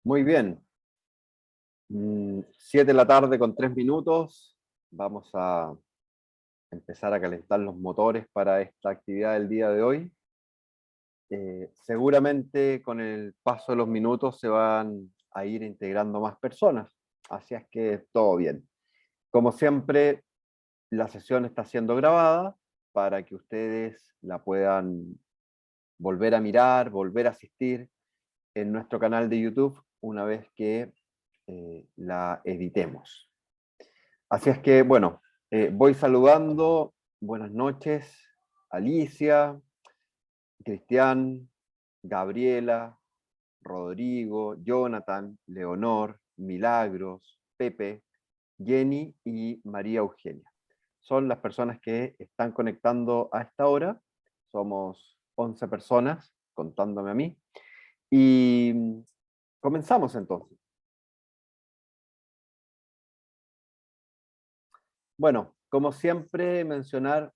Muy bien. 7 de la tarde con 3 minutos. Vamos a empezar a calentar los motores para esta actividad del día de hoy. Seguramente con el paso de los minutos se van a ir integrando más personas. Así es que todo bien. Como siempre, la sesión está siendo grabada para que ustedes la puedan volver a mirar, volver a asistir en nuestro canal de YouTube una vez que la editemos. Así es que, bueno, voy saludando. Buenas noches, Alicia, Cristian, Gabriela, Rodrigo, Jonathan, Leonor, Milagros, Pepe, Jenny y María Eugenia. Son las personas que están conectando a esta hora. Somos 11 personas, contándome a mí. Y comenzamos entonces. Bueno, como siempre, mencionar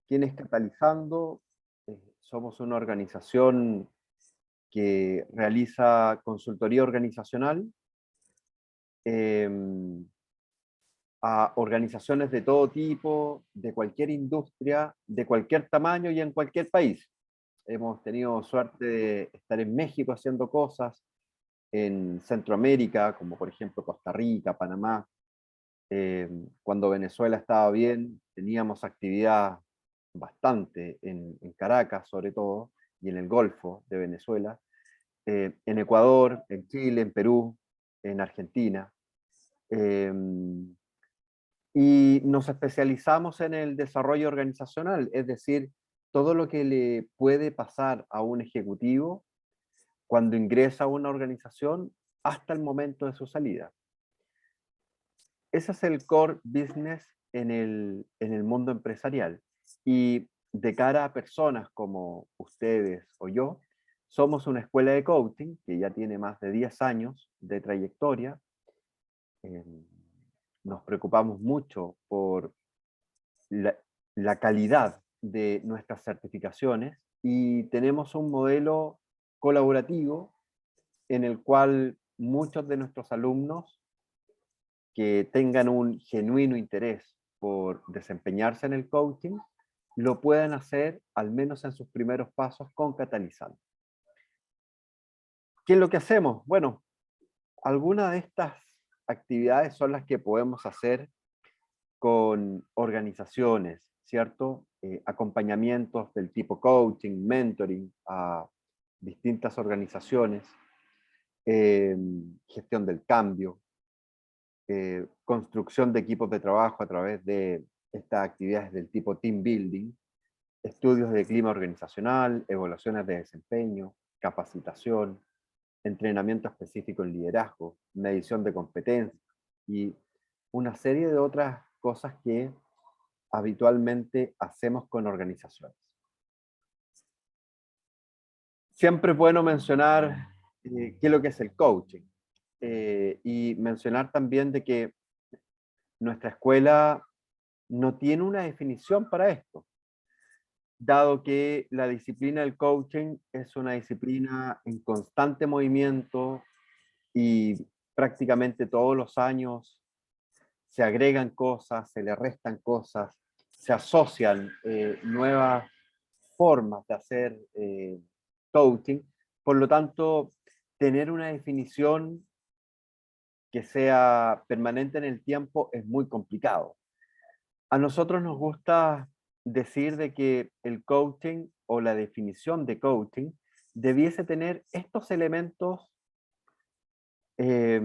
quién es Catalizando. Somos una organización que realiza consultoría organizacional eh, a organizaciones de todo tipo, de cualquier industria, de cualquier tamaño y en cualquier país. Hemos tenido suerte de estar en México haciendo cosas, en Centroamérica, como por ejemplo Costa Rica, Panamá. Cuando Venezuela estaba bien, teníamos actividad bastante en Caracas, sobre todo, y en el Golfo de Venezuela, en Ecuador, en Chile, en Perú, en Argentina. Eh, y nos especializamos en el desarrollo organizacional, es decir, todo lo que le puede pasar a un ejecutivo cuando ingresa a una organización hasta el momento de su salida. Ese es el core business en el mundo empresarial. Y de cara a personas como ustedes o yo, somos una escuela de coaching que ya tiene más de 10 años de trayectoria. Eh, Nos preocupamos mucho por la, la calidad de nuestras certificaciones y tenemos un modelo colaborativo en el cual muchos de nuestros alumnos que tengan un genuino interés por desempeñarse en el coaching, lo puedan hacer al menos en sus primeros pasos con Catalizando. ¿Qué es lo que hacemos? Bueno, algunas de estas actividades son las que podemos hacer con organizaciones, ¿cierto? Acompañamientos del tipo coaching, mentoring a distintas organizaciones, gestión del cambio, construcción de equipos de trabajo a través de estas actividades del tipo team building, estudios de clima organizacional, evaluaciones de desempeño, capacitación, entrenamiento específico en liderazgo, medición de competencias y una serie de otras cosas que habitualmente hacemos con organizaciones. Siempre es bueno mencionar qué es lo que es el coaching y mencionar también de que nuestra escuela no tiene una definición para esto, dado que la disciplina del coaching es una disciplina en constante movimiento y prácticamente todos los años se agregan cosas, se le restan cosas, se asocian nuevas formas de hacer coaching. Por lo tanto, tener una definición que sea permanente en el tiempo es muy complicado. A nosotros nos gusta decir de que el coaching o la definición de coaching debiese tener estos elementos eh,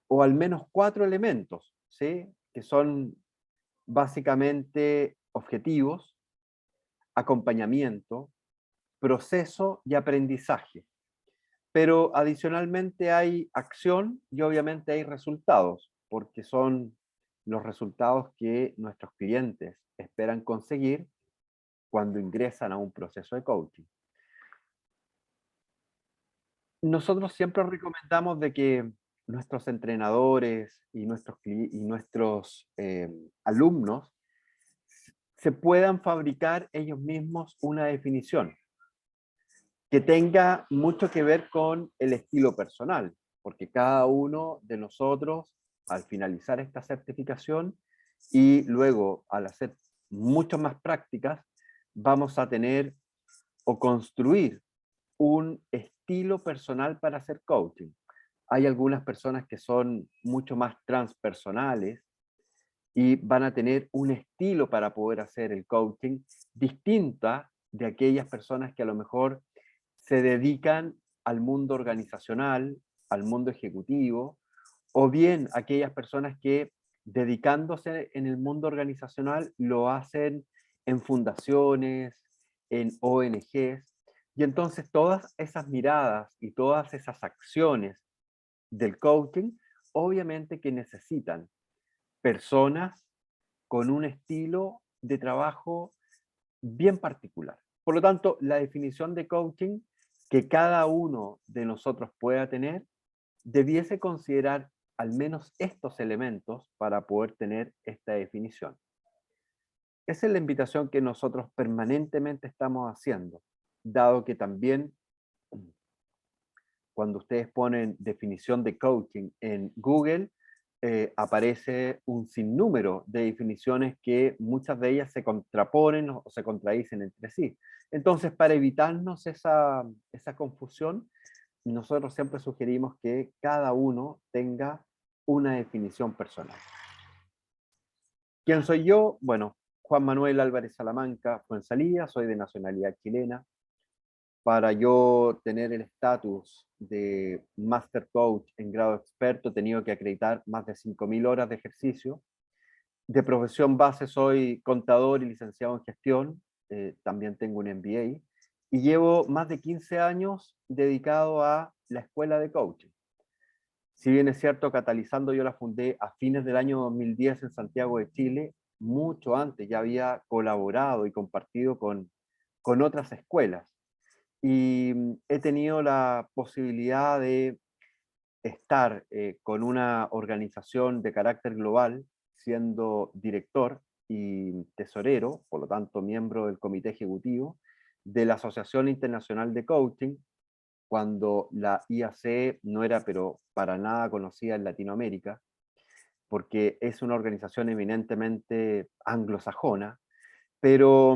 o al menos 4 elementos, ¿sí? Que son básicamente objetivos, acompañamiento, proceso y aprendizaje. Pero adicionalmente hay acción y obviamente hay resultados, porque son los resultados que nuestros clientes esperan conseguir cuando ingresan a un proceso de coaching. Nosotros siempre recomendamos de que nuestros entrenadores y nuestros alumnos se puedan fabricar ellos mismos una definición. que tenga mucho que ver con el estilo personal, porque cada uno de nosotros, al finalizar esta certificación y luego al hacer mucho más prácticas, vamos a tener o construir un estilo personal para hacer coaching. Hay algunas personas que son mucho más transpersonales y van a tener un estilo para poder hacer el coaching distinta de aquellas personas que a lo mejor se dedican al mundo organizacional, al mundo ejecutivo, o bien aquellas personas que dedicándose en el mundo organizacional lo hacen en fundaciones, en ONGs, y entonces todas esas miradas y todas esas acciones del coaching, obviamente que necesitan personas con un estilo de trabajo bien particular. Por lo tanto, la definición de coaching que cada uno de nosotros pueda tener debiese considerar al menos estos elementos para poder tener esta definición. Esa es la invitación que nosotros permanentemente estamos haciendo, dado que también cuando ustedes ponen definición de coaching en Google, aparece un sinnúmero de definiciones que muchas de ellas se contraponen o se contradicen entre sí. Entonces, para evitarnos esa confusión, nosotros siempre sugerimos que cada uno tenga una definición personal. ¿Quién soy yo? Bueno, Juan Manuel Álvarez Salamanca Fuenzalía, soy de nacionalidad chilena. Para yo tener el estatus de Master Coach en grado experto, he tenido que acreditar más de 5.000 horas de ejercicio. De profesión base soy contador y licenciado en gestión, también tengo un MBA, y llevo más de 15 años dedicado a la escuela de coaching. Si bien es cierto, Catalizando yo la fundé a fines del año 2010 en Santiago de Chile, mucho antes ya había colaborado y compartido con otras escuelas. Y he tenido la posibilidad de estar con una organización de carácter global, siendo director y tesorero, por lo tanto miembro del comité ejecutivo de la Asociación Internacional de Coaching, cuando la IAC no era pero para nada conocida en Latinoamérica, porque es una organización eminentemente anglosajona, pero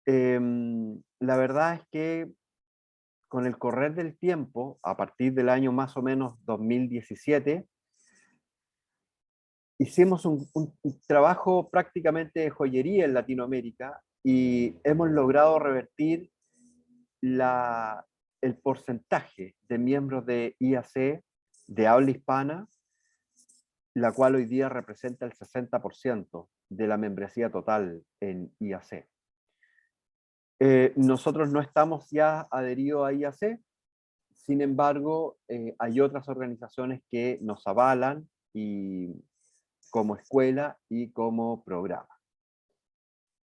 la verdad es que con el correr del tiempo, a partir del año más o menos 2017, hicimos un trabajo prácticamente de joyería en Latinoamérica y hemos logrado revertir el porcentaje de miembros de IAC de habla hispana, la cual hoy día representa el 60% de la membresía total en IAC. Nosotros no estamos ya adheridos a IAC, sin embargo, hay otras organizaciones que nos avalan y, como escuela y como programa.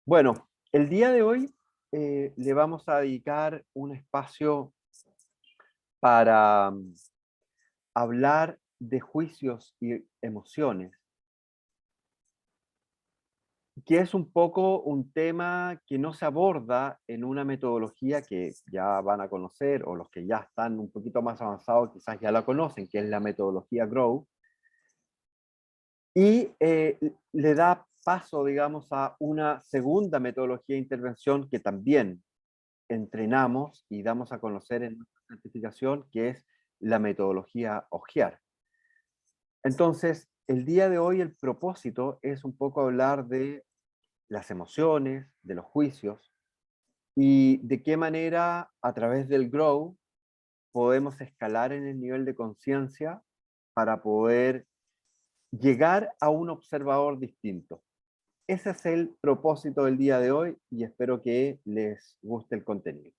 Bueno, el día de hoy le vamos a dedicar un espacio para hablar de juicios y emociones, que es un poco un tema que no se aborda en una metodología que ya van a conocer, o los que ya están un poquito más avanzados quizás ya la conocen, que es la metodología GROW, y le da paso, digamos, a una segunda metodología de intervención que también entrenamos y damos a conocer en nuestra certificación, que es la metodología OJEAR. Entonces, el día de hoy el propósito es un poco hablar de las emociones, de los juicios, y de qué manera a través del GROW podemos escalar en el nivel de conciencia para poder llegar a un observador distinto. Ese es el propósito del día de hoy y espero que les guste el contenido.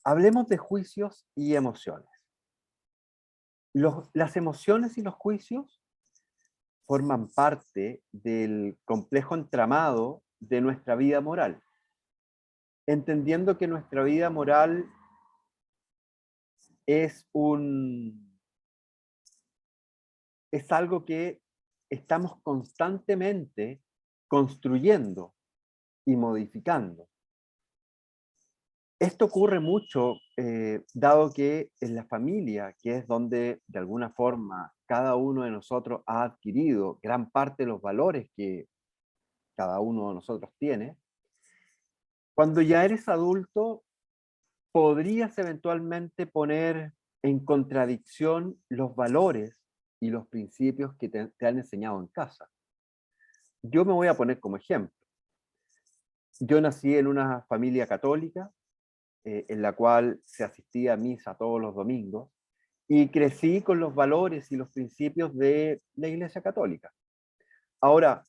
Hablemos de juicios y emociones. Las emociones y los juicios forman parte del complejo entramado de nuestra vida moral, entendiendo que nuestra vida moral es algo que estamos constantemente construyendo y modificando. Esto ocurre mucho, dado que en la familia, que es donde de alguna forma cada uno de nosotros ha adquirido gran parte de los valores que cada uno de nosotros tiene, cuando ya eres adulto, podrías eventualmente poner en contradicción los valores y los principios que te han enseñado en casa. Yo me voy a poner como ejemplo. Yo nací en una familia católica, en la cual se asistía a misa todos los domingos, y crecí con los valores y los principios de la Iglesia Católica. Ahora,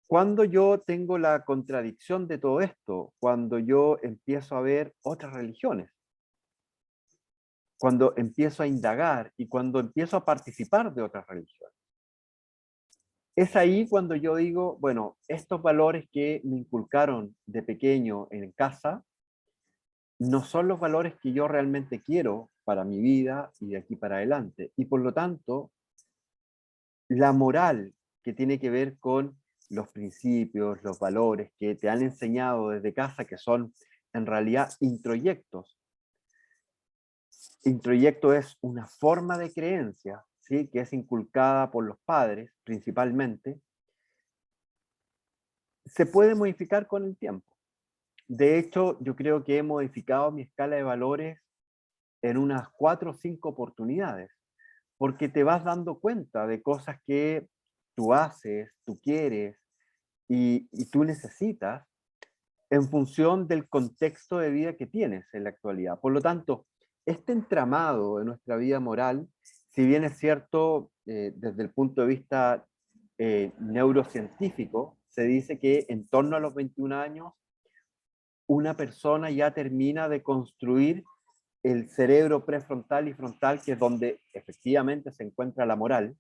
cuando yo tengo la contradicción de todo esto, cuando yo empiezo a ver otras religiones, cuando empiezo a indagar y cuando empiezo a participar de otras religiones, es ahí cuando yo digo, bueno, estos valores que me inculcaron de pequeño en casa no son los valores que yo realmente quiero para mi vida y de aquí para adelante. Y por lo tanto, la moral que tiene que ver con los principios, los valores que te han enseñado desde casa, que son en realidad introyectos. Introyecto es una forma de creencia, ¿sí? Que es inculcada por los padres principalmente, se puede modificar con el tiempo. De hecho, yo creo que he modificado mi escala de valores en unas 4 o 5 oportunidades, porque te vas dando cuenta de cosas que tú haces, tú quieres y tú necesitas en función del contexto de vida que tienes en la actualidad. Por lo tanto, este entramado de nuestra vida moral, si bien es cierto, desde el punto de vista neurocientífico, se dice que en torno a los 21 años, una persona ya termina de construir el cerebro prefrontal y frontal, que es donde efectivamente se encuentra la moral,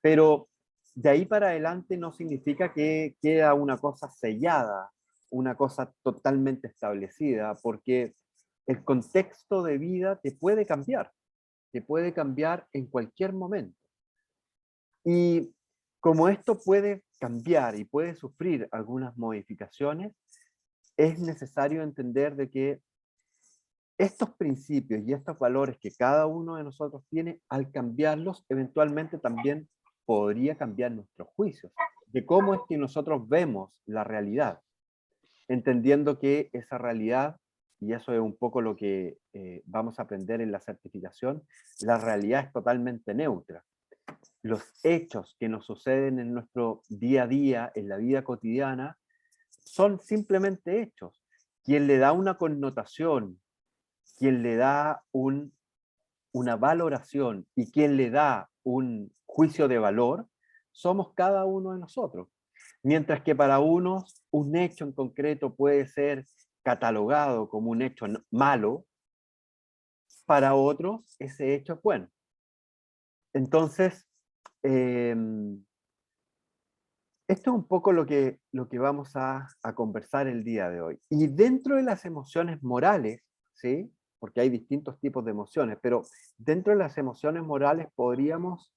pero de ahí para adelante no significa que queda una cosa sellada, una cosa totalmente establecida, porque el contexto de vida te puede cambiar en cualquier momento. Y como esto puede cambiar y puede sufrir algunas modificaciones, es necesario entender de que estos principios y estos valores que cada uno de nosotros tiene, al cambiarlos, eventualmente también podría cambiar nuestros juicios de cómo es que nosotros vemos la realidad, entendiendo que esa realidad, y eso es un poco lo que vamos a aprender en la certificación, la realidad es totalmente neutra. Los hechos que nos suceden en nuestro día a día, en la vida cotidiana, son simplemente hechos. Quien le da una connotación, quien le da una valoración y quien le da un juicio de valor, somos cada uno de nosotros. Mientras que para unos un hecho en concreto puede ser catalogado como un hecho malo, para otros ese hecho es bueno. Entonces, eh, esto es un poco lo que vamos a conversar el día de hoy. Y dentro de las emociones morales, ¿sí? Porque hay distintos tipos de emociones, pero dentro de las emociones morales podríamos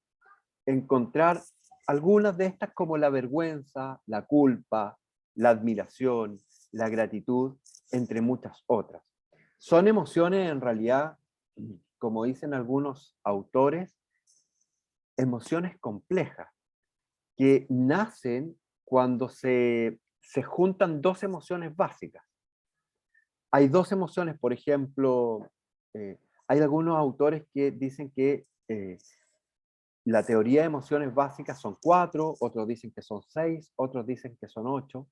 encontrar algunas de estas como la vergüenza, la culpa, la admiración, la gratitud, entre muchas otras. Son emociones en realidad, como dicen algunos autores, emociones complejas que nacen cuando se juntan dos emociones básicas. Hay dos emociones, por ejemplo, hay algunos autores que dicen que la teoría de emociones básicas son 4, otros dicen que son 6, otros dicen que son 8.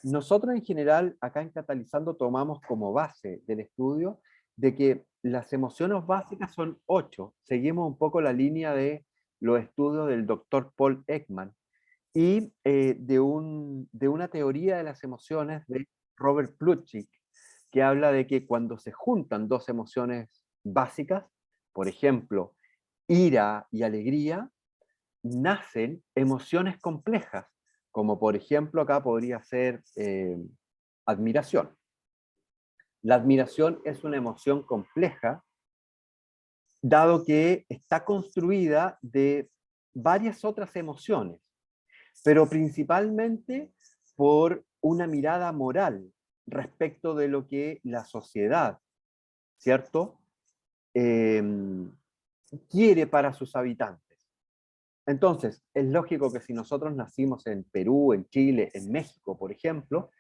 Nosotros en general, acá en Catalizando, tomamos como base del estudio de que las emociones básicas son 8. Seguimos un poco la línea de los estudios del doctor Paul Ekman y de una teoría de las emociones de Robert Plutchik, que habla de que cuando se juntan dos emociones básicas, por ejemplo, ira y alegría, nacen emociones complejas, como por ejemplo acá podría ser admiración. La admiración es una emoción compleja, dado que está construida de varias otras emociones, pero principalmente por una mirada moral respecto de lo que la sociedad, ¿cierto? Quiere para sus habitantes. Entonces, es lógico que si nosotros nacimos en Perú, en Chile, en México, por ejemplo,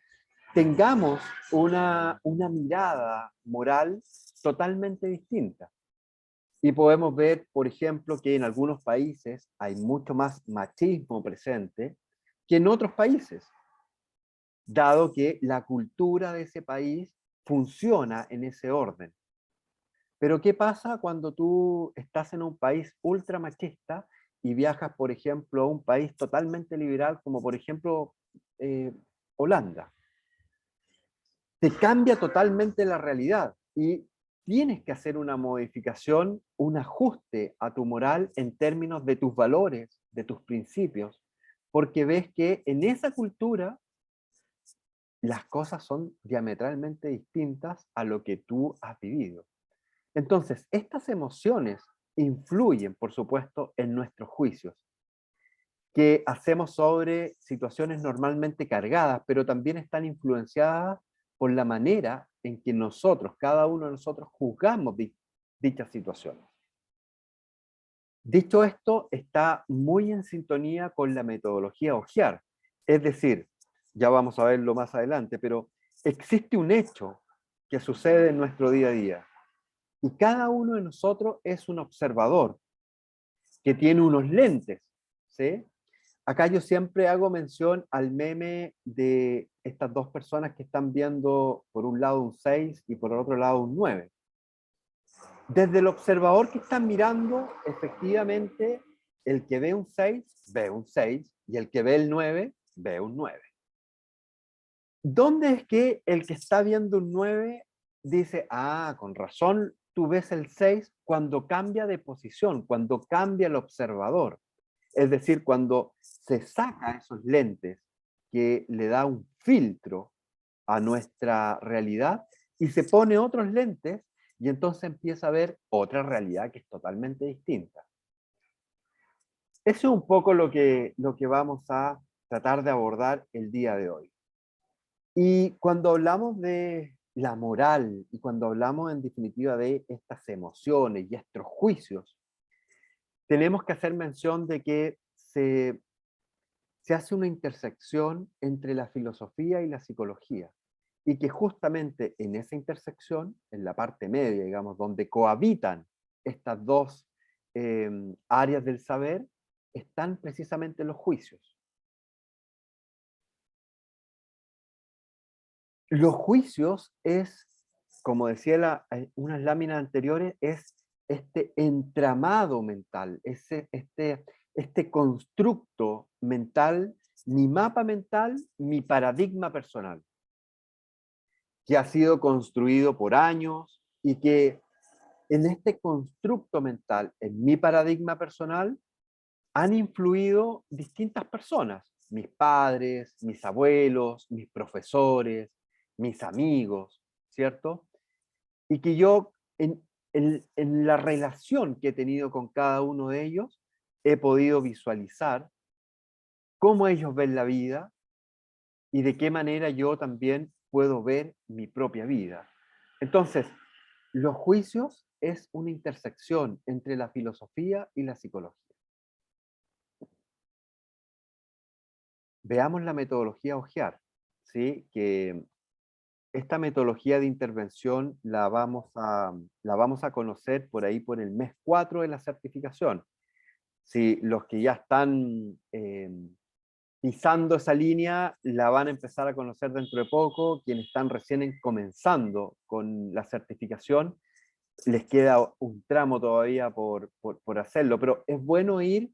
tengamos una mirada moral totalmente distinta. Y podemos ver, por ejemplo, que en algunos países hay mucho más machismo presente que en otros países, dado que la cultura de ese país funciona en ese orden. Pero ¿qué pasa cuando tú estás en un país ultra machista y viajas, por ejemplo, a un país totalmente liberal, como por ejemplo Holanda? Te cambia totalmente la realidad y tienes que hacer una modificación, un ajuste a tu moral en términos de tus valores, de tus principios, porque ves que en esa cultura las cosas son diametralmente distintas a lo que tú has vivido. Entonces, estas emociones influyen, por supuesto, en nuestros juicios que hacemos sobre situaciones normalmente cargadas, pero también están influenciadas por la manera en que nosotros, cada uno de nosotros, juzgamos dichas situaciones. Dicho esto, está muy en sintonía con la metodología OJEAR. Es decir, ya vamos a verlo más adelante, pero existe un hecho que sucede en nuestro día a día. Y cada uno de nosotros es un observador que tiene unos lentes, ¿sí? Acá yo siempre hago mención al meme de estas dos personas que están viendo por un lado un 6 y por el otro lado un 9. Desde el observador que están mirando, efectivamente, el que ve un 6 ve un 6 y el que ve el 9 ve un 9. ¿Dónde es que el que está viendo un 9 dice, ah, con razón, tú ves el 6 cuando cambia de posición, cuando cambia el observador? Es decir, cuando se saca esos lentes que le da un filtro a nuestra realidad y se pone otros lentes y entonces empieza a ver otra realidad que es totalmente distinta. Eso es un poco lo que vamos a tratar de abordar el día de hoy. Y cuando hablamos de la moral y cuando hablamos en definitiva de estas emociones y estos juicios, tenemos que hacer mención de que se hace una intersección entre la filosofía y la psicología, y que justamente en esa intersección, en la parte media, digamos, donde cohabitan estas dos áreas del saber, están precisamente los juicios. Los juicios es, como decía unas láminas anteriores, es este entramado mental, este constructo mental, mi mapa mental, mi paradigma personal, que ha sido construido por años y que en este constructo mental, en mi paradigma personal, han influido distintas personas, mis padres, mis abuelos, mis profesores, mis amigos, ¿cierto? Y que yo, en la relación que he tenido con cada uno de ellos, he podido visualizar cómo ellos ven la vida y de qué manera yo también puedo ver mi propia vida. Entonces, los juicios es una intersección entre la filosofía y la psicología. Veamos la metodología OJEAR, ¿sí? Que esta metodología de intervención la vamos a conocer por ahí por el mes 4 de la certificación. Si los que ya están pisando esa línea la van a empezar a conocer dentro de poco, quienes están recién comenzando con la certificación, les queda un tramo todavía por hacerlo, pero es bueno ir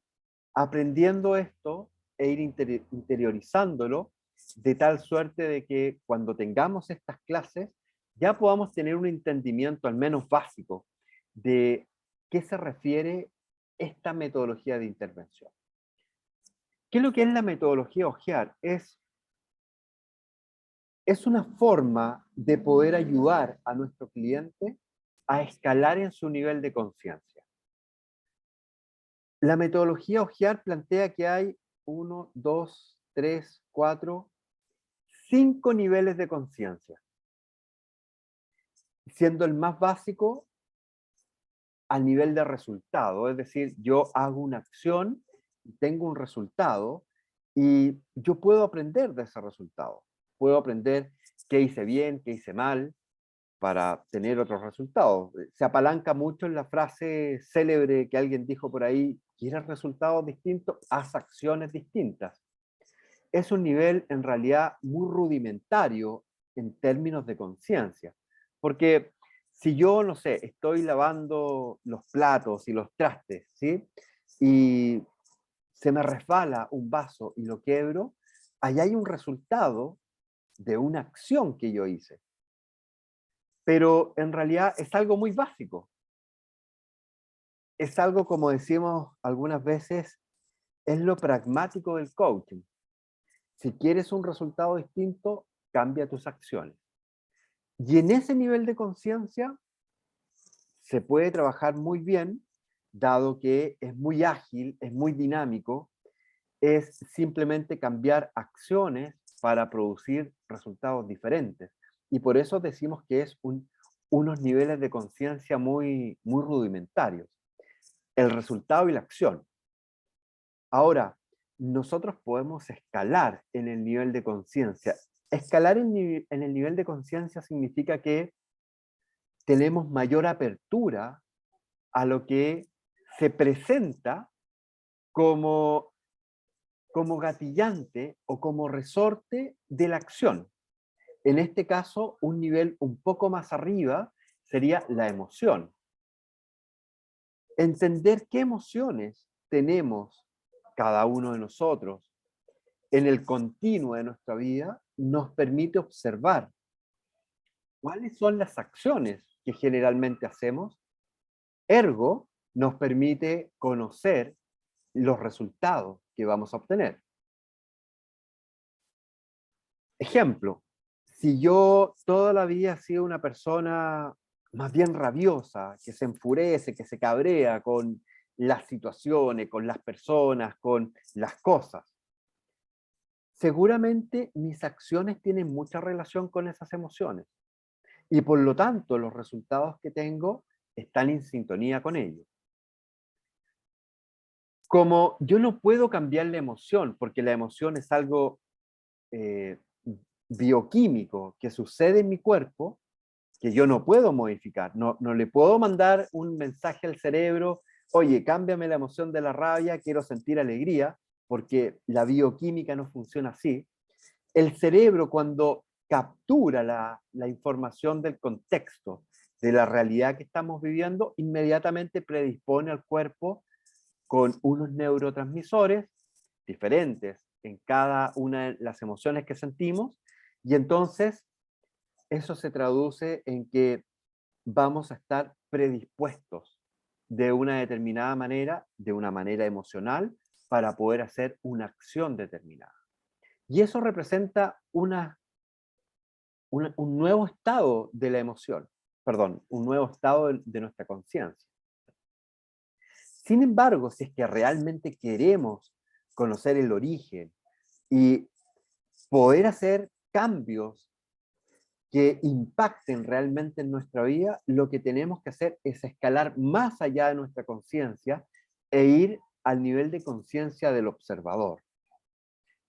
aprendiendo esto e ir interiorizándolo de tal suerte de que cuando tengamos estas clases ya podamos tener un entendimiento al menos básico de qué se refiere esta metodología de intervención. ¿Qué es lo que es la metodología OJEAR? Es una forma de poder ayudar a nuestro cliente a escalar en su nivel de conciencia. La metodología OJEAR plantea que hay 1, 2, 3, 4, 5 niveles de conciencia, siendo el más básico a nivel de resultado, es decir, yo hago una acción, tengo un resultado y yo puedo aprender de ese resultado. Puedo aprender qué hice bien, qué hice mal, para tener otros resultados. Se apalanca mucho en la frase célebre que alguien dijo por ahí: ¿quieres resultados distintos? Haz acciones distintas. Es un nivel en realidad muy rudimentario en términos de conciencia, porque si yo, no sé, estoy lavando los platos y los trastes, ¿sí? Y se me resbala un vaso y lo quiebro, ahí hay un resultado de una acción que yo hice. Pero en realidad es algo muy básico. Es algo, como decimos algunas veces, es lo pragmático del coaching. Si quieres un resultado distinto, cambia tus acciones. Y en ese nivel de conciencia se puede trabajar muy bien, dado que es muy ágil, es muy dinámico, es simplemente cambiar acciones para producir resultados diferentes. Y por eso decimos que es unos niveles de conciencia muy, muy rudimentarios. El resultado y la acción. Ahora, nosotros podemos escalar en el nivel de conciencia. Escalar en el nivel de conciencia significa que tenemos mayor apertura a lo que se presenta como, como gatillante o como resorte de la acción. En este caso, un nivel un poco más arriba sería la emoción. Entender qué emociones tenemos cada uno de nosotros en el continuo de nuestra vida nos permite observar cuáles son las acciones que generalmente hacemos, ergo nos permite conocer los resultados que vamos a obtener. Ejemplo, si yo toda la vida he sido una persona más bien rabiosa, que se enfurece, que se cabrea con las situaciones, con las personas, con las cosas, seguramente mis acciones tienen mucha relación con esas emociones y por lo tanto los resultados que tengo están en sintonía con ello. Como yo no puedo cambiar la emoción, porque la emoción es algo eh, bioquímico que sucede en mi cuerpo, que yo no puedo modificar, no le puedo mandar un mensaje al cerebro: oye, cámbiame la emoción de la rabia, quiero sentir alegría, porque la bioquímica no funciona así. El cerebro, cuando captura la información del contexto, de la realidad que estamos viviendo, inmediatamente predispone al cuerpo con unos neurotransmisores diferentes en cada una de las emociones que sentimos, y entonces eso se traduce en que vamos a estar predispuestos de una determinada manera, de una manera emocional, para poder hacer una acción determinada. Y eso representa un nuevo estado de la emoción, perdón, un nuevo estado de nuestra conciencia. Sin embargo, si es que realmente queremos conocer el origen y poder hacer cambios que impacten realmente en nuestra vida, lo que tenemos que hacer es escalar más allá de nuestra conciencia e ir al nivel de conciencia del observador.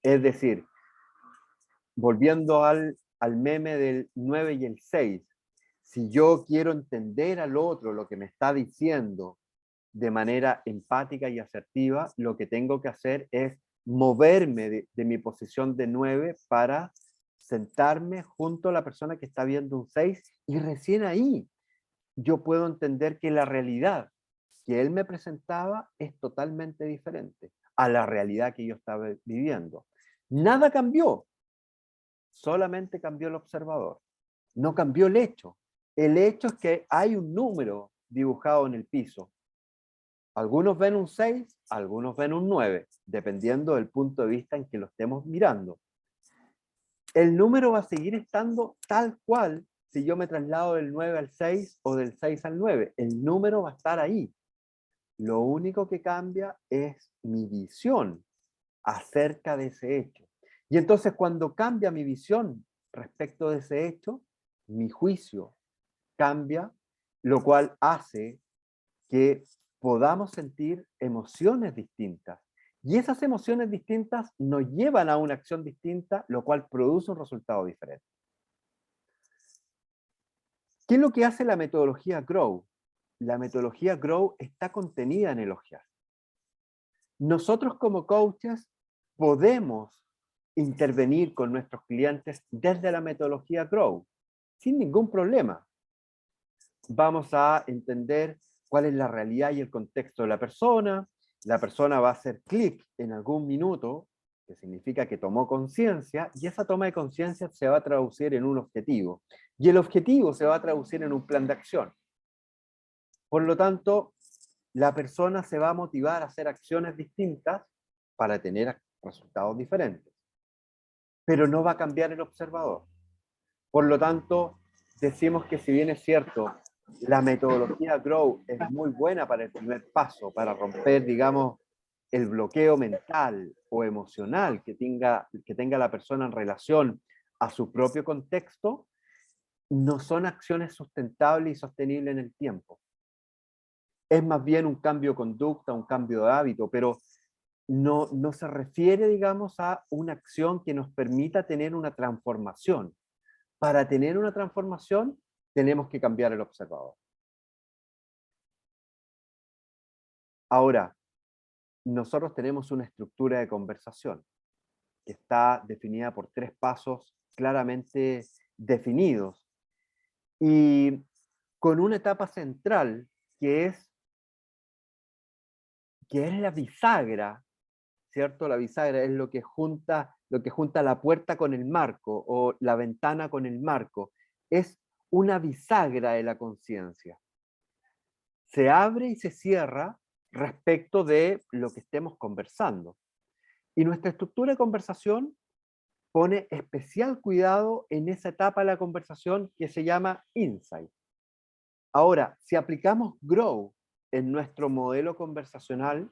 Es decir, volviendo al meme del 9 y el 6, si yo quiero entender al otro lo que me está diciendo de manera empática y asertiva, lo que tengo que hacer es moverme de mi posición de 9 para sentarme junto a la persona que está viendo un 6, y recién ahí yo puedo entender que la realidad que él me presentaba es totalmente diferente a la realidad que yo estaba viviendo. Nada cambió, solamente cambió el observador. No cambió el hecho. El hecho es que hay un número dibujado en el piso. Algunos ven un 6, algunos ven un 9, dependiendo del punto de vista en que lo estemos mirando. El número va a seguir estando tal cual si yo me traslado del 9 al 6 o del 6 al 9. El número va a estar ahí. Lo único que cambia es mi visión acerca de ese hecho. Y entonces cuando cambia mi visión respecto de ese hecho, mi juicio cambia, lo cual hace que podamos sentir emociones distintas. Y esas emociones distintas nos llevan a una acción distinta, lo cual produce un resultado diferente. ¿Qué es lo que hace la metodología Grow? La metodología Grow está contenida en el OJEAR. Nosotros como coaches podemos intervenir con nuestros clientes desde la metodología Grow, sin ningún problema. Vamos a entender cuál es la realidad y el contexto de la persona va a hacer clic en algún minuto, que significa que tomó conciencia, y esa toma de conciencia se va a traducir en un objetivo, y el objetivo se va a traducir en un plan de acción. Por lo tanto, la persona se va a motivar a hacer acciones distintas para tener resultados diferentes, pero no va a cambiar el observador. Por lo tanto, decimos que si bien es cierto, la metodología Grow es muy buena para el primer paso, para romper, digamos, el bloqueo mental o emocional que tenga la persona en relación a su propio contexto, no son acciones sustentables y sostenibles en el tiempo. Es más bien un cambio de conducta, un cambio de hábito, pero no se refiere, digamos, a una acción que nos permita tener una transformación. Para tener una transformación, tenemos que cambiar el observador. Ahora, nosotros tenemos una estructura de conversación que está definida por 3 pasos claramente definidos y con una etapa central que es la bisagra, ¿cierto? La bisagra es lo que junta la puerta con el marco o la ventana con el marco. Es una bisagra de la conciencia. Se abre y se cierra respecto de lo que estemos conversando. Y nuestra estructura de conversación pone especial cuidado en esa etapa de la conversación que se llama insight. Ahora, si aplicamos Grow en nuestro modelo conversacional,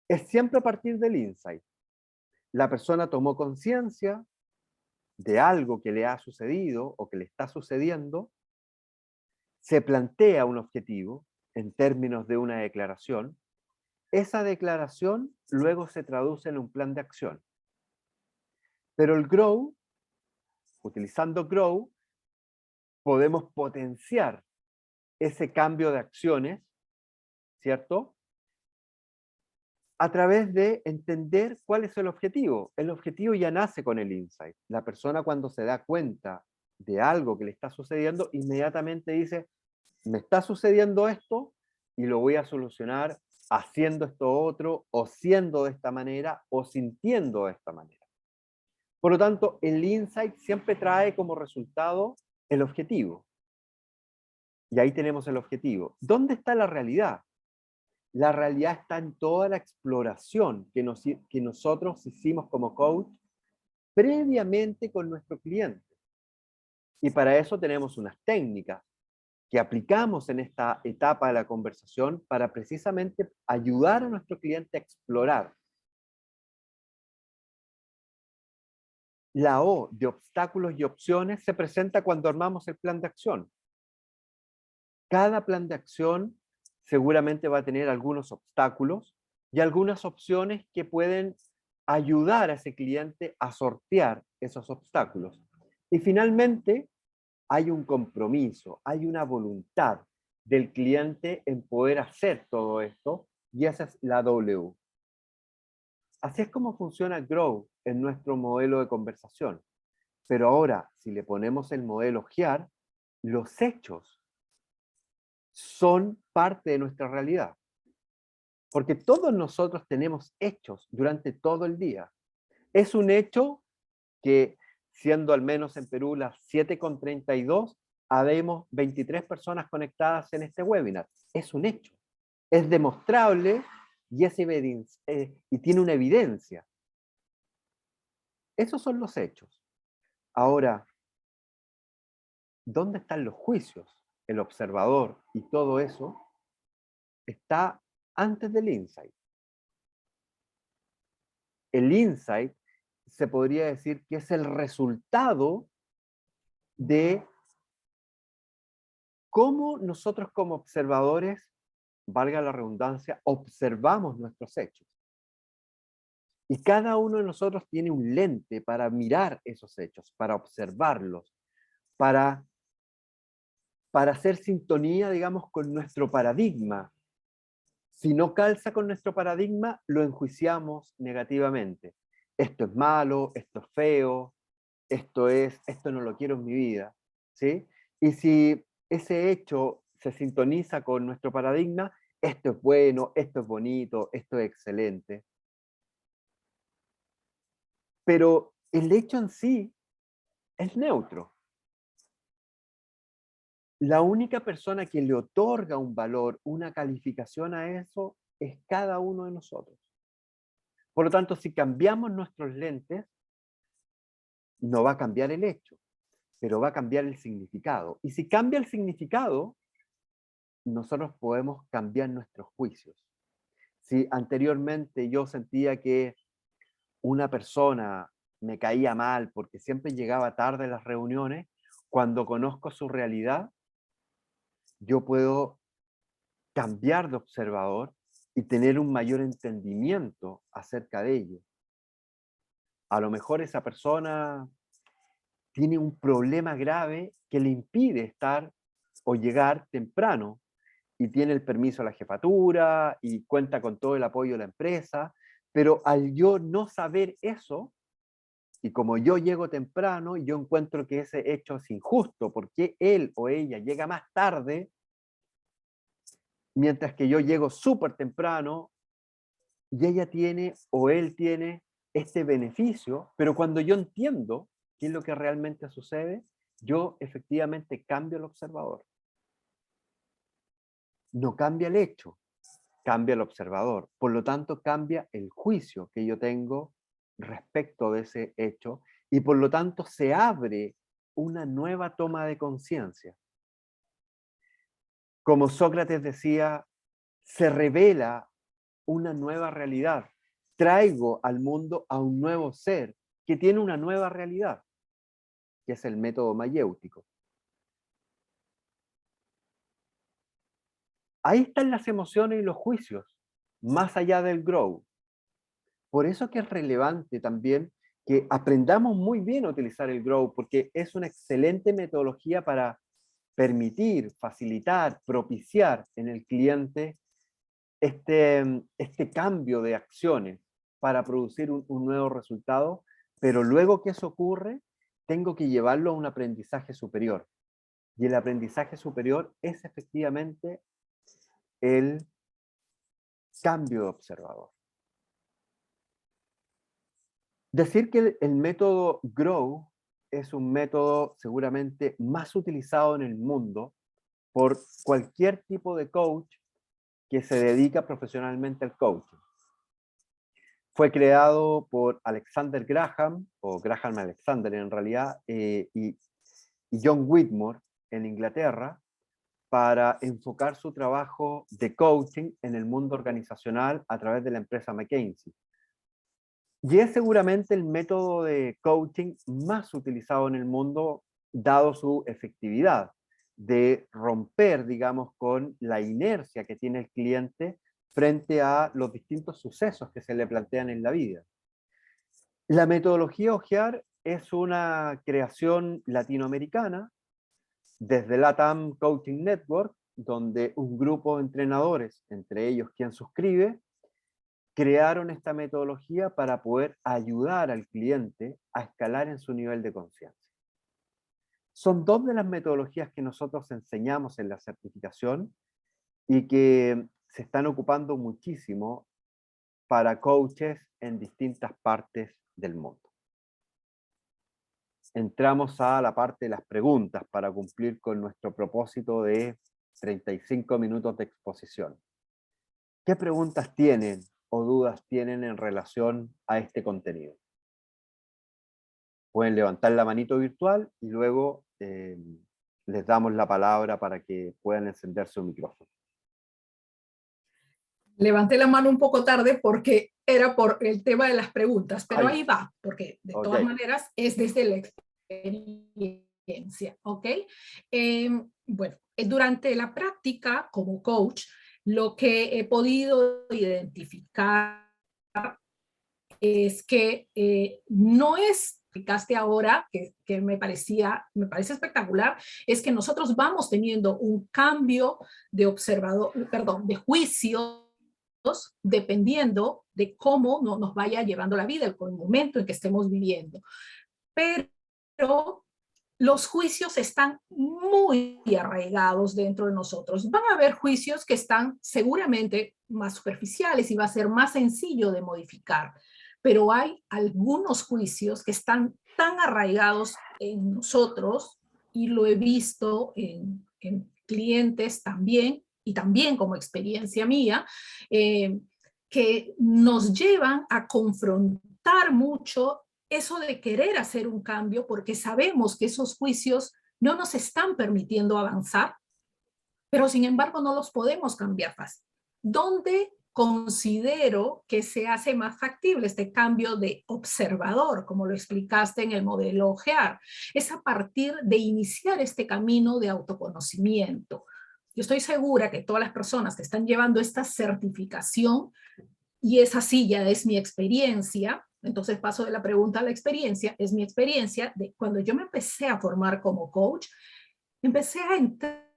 es siempre a partir del insight. La persona tomó conciencia de algo que le ha sucedido o que le está sucediendo, se plantea un objetivo en términos de una declaración. Esa declaración luego se traduce en un plan de acción. Pero el Grow, utilizando Grow, podemos potenciar ese cambio de acciones, ¿cierto? A través de entender cuál es el objetivo. El objetivo ya nace con el insight. La persona cuando se da cuenta de algo que le está sucediendo, inmediatamente dice, me está sucediendo esto y lo voy a solucionar haciendo esto otro, o siendo de esta manera, o sintiendo de esta manera. Por lo tanto, el insight siempre trae como resultado el objetivo. Y ahí tenemos el objetivo. ¿Dónde está la realidad? La realidad está en toda la exploración que nosotros hicimos como coach previamente con nuestro cliente. Y para eso tenemos unas técnicas que aplicamos en esta etapa de la conversación para precisamente ayudar a nuestro cliente a explorar. La O de obstáculos y opciones se presenta cuando armamos el plan de acción. Cada plan de acción seguramente va a tener algunos obstáculos y algunas opciones que pueden ayudar a ese cliente a sortear esos obstáculos. Y finalmente, hay un compromiso, hay una voluntad del cliente en poder hacer todo esto, y esa es la W. Así es como funciona Grow en nuestro modelo de conversación. Pero ahora, si le ponemos el modelo GEAR, los hechos son parte de nuestra realidad. Porque todos nosotros tenemos hechos durante todo el día. Es un hecho que, siendo al menos en Perú las 7:32, habemos 23 personas conectadas en este webinar. Es un hecho. Es demostrable y, y tiene una evidencia. Esos son los hechos. Ahora, ¿dónde están los juicios? El observador y todo eso está antes del insight. El insight se podría decir que es el resultado de cómo nosotros como observadores, valga la redundancia, observamos nuestros hechos. Y cada uno de nosotros tiene un lente para mirar esos hechos, para observarlos, para hacer sintonía, digamos, con nuestro paradigma. Si no calza con nuestro paradigma, lo enjuiciamos negativamente. Esto es malo, esto es feo, esto no lo quiero en mi vida, ¿sí? Y si ese hecho se sintoniza con nuestro paradigma, esto es bueno, esto es bonito, esto es excelente. Pero el hecho en sí es neutro. La única persona que le otorga un valor, una calificación a eso, es cada uno de nosotros. Por lo tanto, si cambiamos nuestros lentes, no va a cambiar el hecho, pero va a cambiar el significado. Y si cambia el significado, nosotros podemos cambiar nuestros juicios. Si anteriormente yo sentía que una persona me caía mal porque siempre llegaba tarde a las reuniones, cuando conozco su realidad, yo puedo cambiar de observador y tener un mayor entendimiento acerca de ello. A lo mejor esa persona tiene un problema grave que le impide estar o llegar temprano y tiene el permiso de la jefatura y cuenta con todo el apoyo de la empresa, pero al yo no saber eso, y como yo llego temprano, yo encuentro que ese hecho es injusto, porque él o ella llega más tarde, mientras que yo llego súper temprano, y ella tiene o él tiene este beneficio, pero cuando yo entiendo qué es lo que realmente sucede, yo efectivamente cambio el observador. No cambia el hecho, cambia el observador. Por lo tanto, cambia el juicio que yo tengo respecto de ese hecho y por lo tanto se abre una nueva toma de conciencia. Como Sócrates decía, se revela una nueva realidad. Traigo al mundo a un nuevo ser que tiene una nueva realidad, que es el método mayéutico. Ahí están las emociones y los juicios, más allá del grow. Por eso que es relevante también que aprendamos muy bien a utilizar el grow, porque es una excelente metodología para permitir, facilitar, propiciar en el cliente este cambio de acciones para producir un nuevo resultado, pero luego que eso ocurre, tengo que llevarlo a un aprendizaje superior. Y el aprendizaje superior es efectivamente el cambio de observador. Decir que el método GROW es un método seguramente más utilizado en el mundo por cualquier tipo de coach que se dedica profesionalmente al coaching. Fue creado por Alexander Graham, o Graham Alexander en realidad, y John Whitmore en Inglaterra, para enfocar su trabajo de coaching en el mundo organizacional a través de la empresa McKinsey. Y es seguramente el método de coaching más utilizado en el mundo, dado su efectividad, de romper, digamos, con la inercia que tiene el cliente frente a los distintos sucesos que se le plantean en la vida. La metodología OJEAR es una creación latinoamericana desde LATAM Coaching Network, donde un grupo de entrenadores, entre ellos quien suscribe, crearon esta metodología para poder ayudar al cliente a escalar en su nivel de conciencia. Son dos de las metodologías que nosotros enseñamos en la certificación y que se están ocupando muchísimo para coaches en distintas partes del mundo. Entramos a la parte de las preguntas para cumplir con nuestro propósito de 35 minutos de exposición. ¿Qué preguntas tienen o dudas tienen en relación a este contenido? Pueden levantar la manito virtual y luego les damos la palabra para que puedan encender su micrófono. Levanté la mano un poco tarde porque era por el tema de las preguntas, pero Ay, ahí va, porque de ok, todas maneras es desde la experiencia, ¿ok? Bueno, durante la práctica como coach, lo que he podido identificar es que no es, explicaste ahora, que me parece espectacular, es que nosotros vamos teniendo un cambio de observador, perdón, de juicios dependiendo de cómo nos vaya llevando la vida, el momento en que estemos viviendo. Pero los juicios están muy arraigados dentro de nosotros. Van a haber juicios que están seguramente más superficiales y va a ser más sencillo de modificar, pero hay algunos juicios que están tan arraigados en nosotros, y lo he visto en clientes también, y también como experiencia mía, que nos llevan a confrontar mucho eso de querer hacer un cambio, porque sabemos que esos juicios no nos están permitiendo avanzar, pero sin embargo no los podemos cambiar fácil. ¿Dónde considero que se hace más factible este cambio de observador, como lo explicaste en el modelo OGEAR? Es a partir de iniciar este camino de autoconocimiento. Yo estoy segura que todas las personas que están llevando esta certificación, y esa sí ya es mi experiencia, entonces paso de la pregunta a la experiencia, es mi experiencia de cuando yo me empecé a formar como coach, empecé a entrar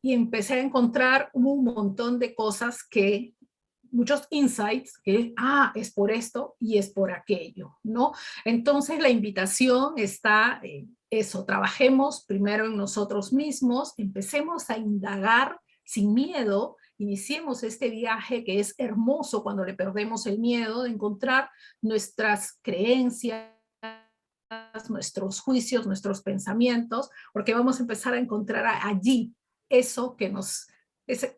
y empecé a encontrar un montón de cosas que, muchos insights, que, es por esto y es por aquello, ¿no? Entonces la invitación está en eso, trabajemos primero en nosotros mismos, empecemos a indagar sin miedo, iniciemos este viaje que es hermoso cuando le perdemos el miedo de encontrar nuestras creencias, nuestros juicios, nuestros pensamientos, porque vamos a empezar a encontrar allí eso que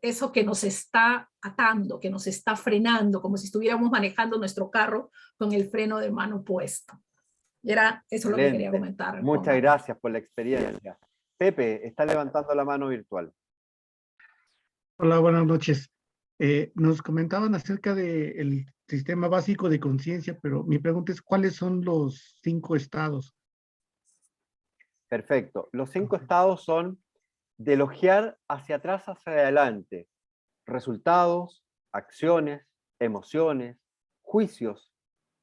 eso que nos está atando, que nos está frenando, como si estuviéramos manejando nuestro carro con el freno de mano puesto. Y era eso lo que quería excelente. comentar, Juan Muchas Carlos. gracias por la experiencia. Pepe, está levantando la mano virtual. Hola, buenas noches. Nos comentaban acerca del sistema básico de conciencia, pero mi pregunta es, ¿cuáles son los 5 estados? Perfecto. Los 5 estados son de elogiar hacia atrás, hacia adelante. Resultados, acciones, emociones, juicios,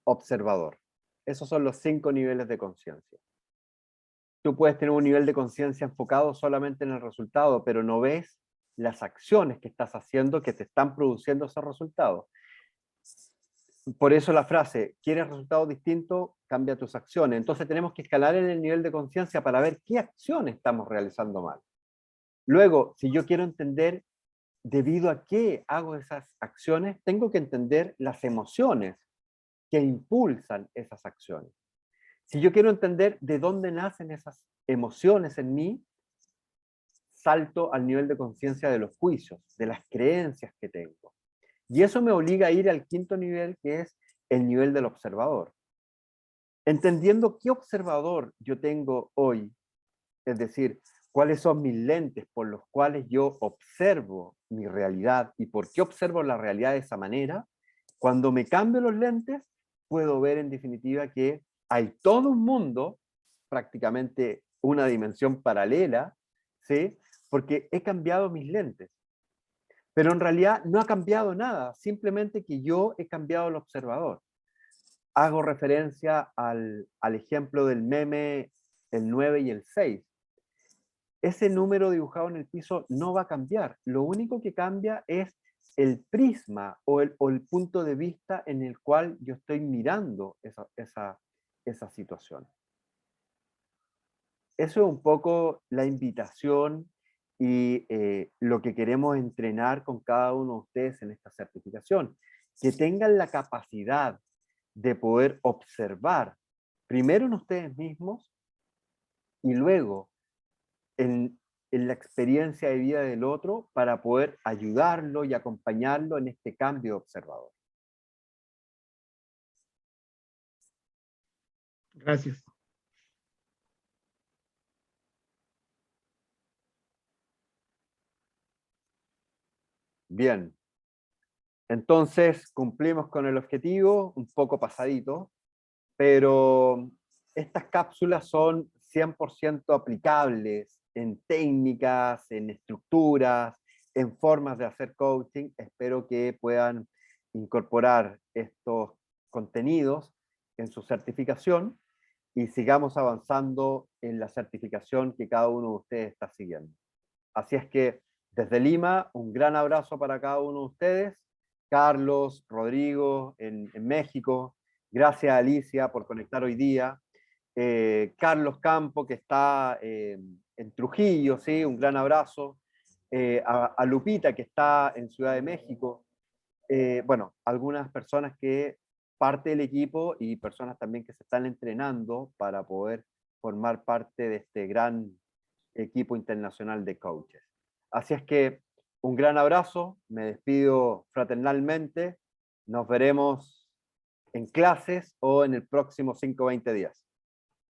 observador. Esos son los 5 niveles de conciencia. Tú puedes tener un nivel de conciencia enfocado solamente en el resultado, pero no ves las acciones que estás haciendo que te están produciendo esos resultados. Por eso la frase, ¿quieres resultados distintos? Cambia tus acciones. Entonces tenemos que escalar en el nivel de conciencia para ver qué acciones estamos realizando mal. Luego, si yo quiero entender debido a qué hago esas acciones, tengo que entender las emociones que impulsan esas acciones. Si yo quiero entender de dónde nacen esas emociones en mí, salto al nivel de conciencia de los juicios, de las creencias que tengo. Y eso me obliga a ir al 5.º nivel, que es el nivel del observador. Entendiendo qué observador yo tengo hoy, es decir, cuáles son mis lentes por los cuales yo observo mi realidad y por qué observo la realidad de esa manera, cuando me cambio los lentes, puedo ver en definitiva que hay todo un mundo, prácticamente una dimensión paralela, ¿sí? Porque he cambiado mis lentes. Pero en realidad no ha cambiado nada, simplemente que yo he cambiado el observador. Hago referencia al ejemplo del meme, el 9 y el 6. Ese número dibujado en el piso no va a cambiar. Lo único que cambia es el prisma o el punto de vista en el cual yo estoy mirando esa situación. Eso es un poco la invitación y lo que queremos entrenar con cada uno de ustedes en esta certificación. Que tengan la capacidad de poder observar primero en ustedes mismos y luego en la experiencia de vida del otro para poder ayudarlo y acompañarlo en este cambio de observador. Gracias. Bien. Entonces, cumplimos con el objetivo, un poco pasadito, pero estas cápsulas son 100% aplicables en técnicas, en estructuras, en formas de hacer coaching. Espero que puedan incorporar estos contenidos en su certificación y sigamos avanzando en la certificación que cada uno de ustedes está siguiendo. Así es que desde Lima, un gran abrazo para cada uno de ustedes. Carlos, Rodrigo en México, gracias Alicia por conectar hoy día. Carlos Campo, que está en Trujillo, ¿sí? Un gran abrazo. A Lupita, que está en Ciudad de México. Bueno, algunas personas que parte del equipo y personas también que se están entrenando para poder formar parte de este gran equipo internacional de coaches. Así es que un gran abrazo, me despido fraternalmente, nos veremos en clases o en el próximo 5-20 días.